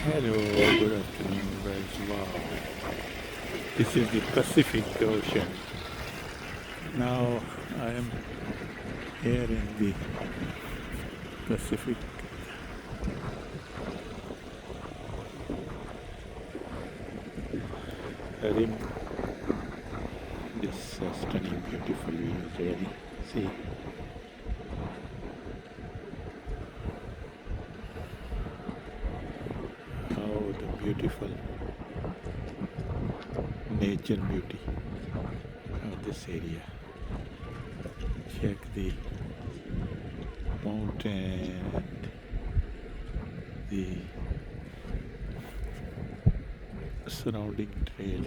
Hello, good afternoon, guys. Wow, this is the Pacific Ocean. Now I am here in the Pacific Rim. This stunning, beautiful view, really. See, how the beautiful nature beauty of this area. Check the mountain and the surrounding trail.